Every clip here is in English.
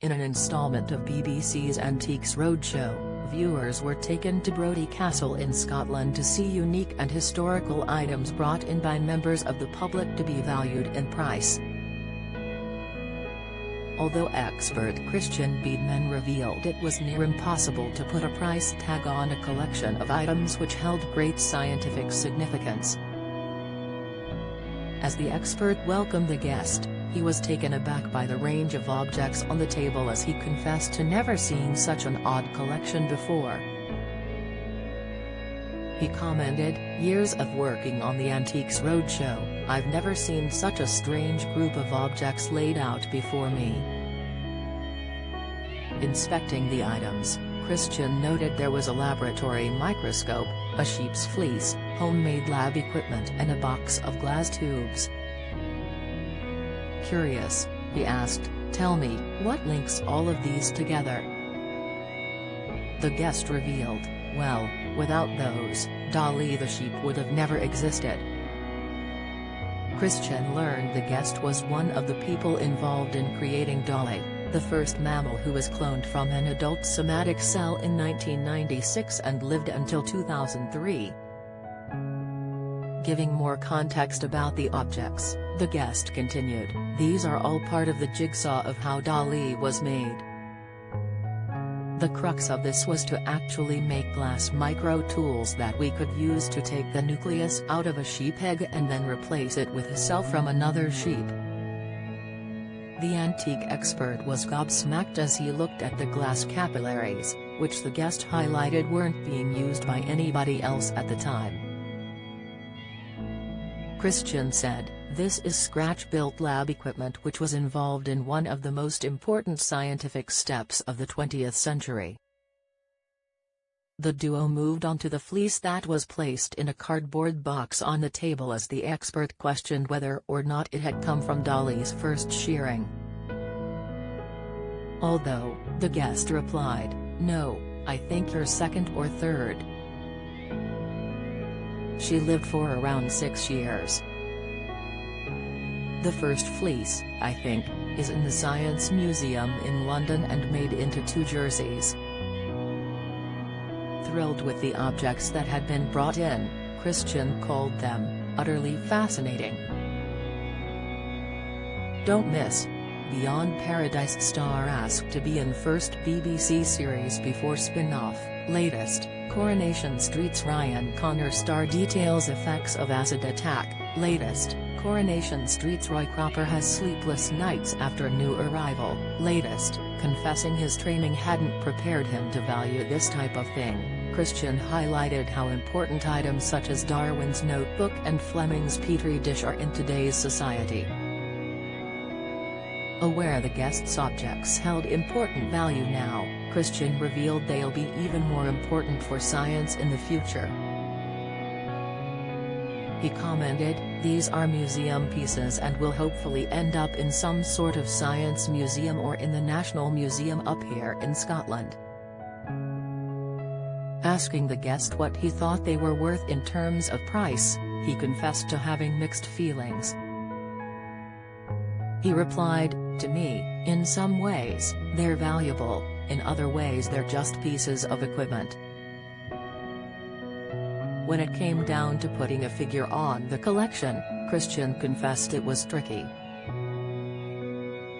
In an installment of BBC's Antiques Roadshow, viewers were taken to Brodie Castle in Scotland to see unique and historical items brought in by members of the public to be valued in price. Although expert Christian Beedman revealed it was near impossible to put a price tag on a collection of items which held great scientific significance. As the expert welcomed the guest, he was taken aback by the range of objects on the table as he confessed to never seeing such an odd collection before. He commented, "Years of working on the Antiques Roadshow, I've never seen such a strange group of objects laid out before me." Inspecting the items, Christian noted there was a laboratory microscope, a sheep's fleece, homemade lab equipment and a box of glass tubes. Curious, he asked, "Tell me, what links all of these together?" The guest revealed, "Well, without those, Dolly the sheep would have never existed." Christian learned the guest was one of the people involved in creating Dolly, the first mammal who was cloned from an adult somatic cell in 1996 and lived until 2003. Giving more context about the objects, the guest continued, "These are all part of the jigsaw of how Dolly was made. The crux of this was to actually make glass micro-tools that we could use to take the nucleus out of a sheep egg and then replace it with a cell from another sheep." The antique expert was gobsmacked as he looked at the glass capillaries, which the guest highlighted weren't being used by anybody else at the time. Christian said, "This is scratch-built lab equipment which was involved in one of the most important scientific steps of the 20th century." The duo moved on to the fleece that was placed in a cardboard box on the table as the expert questioned whether or not it had come from Dolly's first shearing. Although, the guest replied, "No, I think you're second or third. She lived for around 6 years. The first fleece, I think, is in the Science Museum in London and made into 2 jerseys." Thrilled with the objects that had been brought in, Christian called them utterly fascinating. Don't miss. Beyond Paradise star asked to be in first BBC series before spin-off. Latest, Coronation Street's Ryan Connor star details effects of acid attack. Latest, Coronation Street's Roy Cropper has sleepless nights after new arrival. Latest, confessing his training hadn't prepared him to value this type of thing, Christian highlighted how important items such as Darwin's notebook and Fleming's Petri dish are in today's society. Aware the guest's objects held important value now, Christian revealed they'll be even more important for science in the future. He commented, "These are museum pieces and will hopefully end up in some sort of science museum or in the National Museum up here in Scotland." Asking the guest what he thought they were worth in terms of price, he confessed to having mixed feelings. He replied, "To me, in some ways, they're valuable, in other ways they're just pieces of equipment." When it came down to putting a figure on the collection, Christian confessed it was tricky.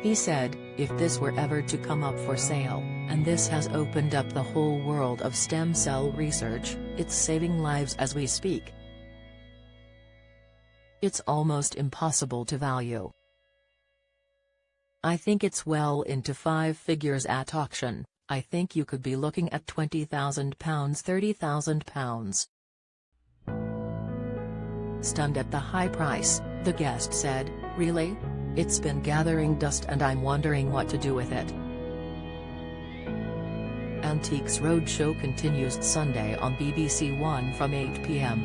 He said, "If this were ever to come up for sale, and this has opened up the whole world of stem cell research, it's saving lives as we speak. It's almost impossible to value. I think it's well into 5 figures at auction. I think you could be looking at £20,000, £30,000. Stunned at the high price, the guest said, "Really? It's been gathering dust and I'm wondering what to do with it." Antiques Roadshow continues Sunday on BBC One from 8 p.m.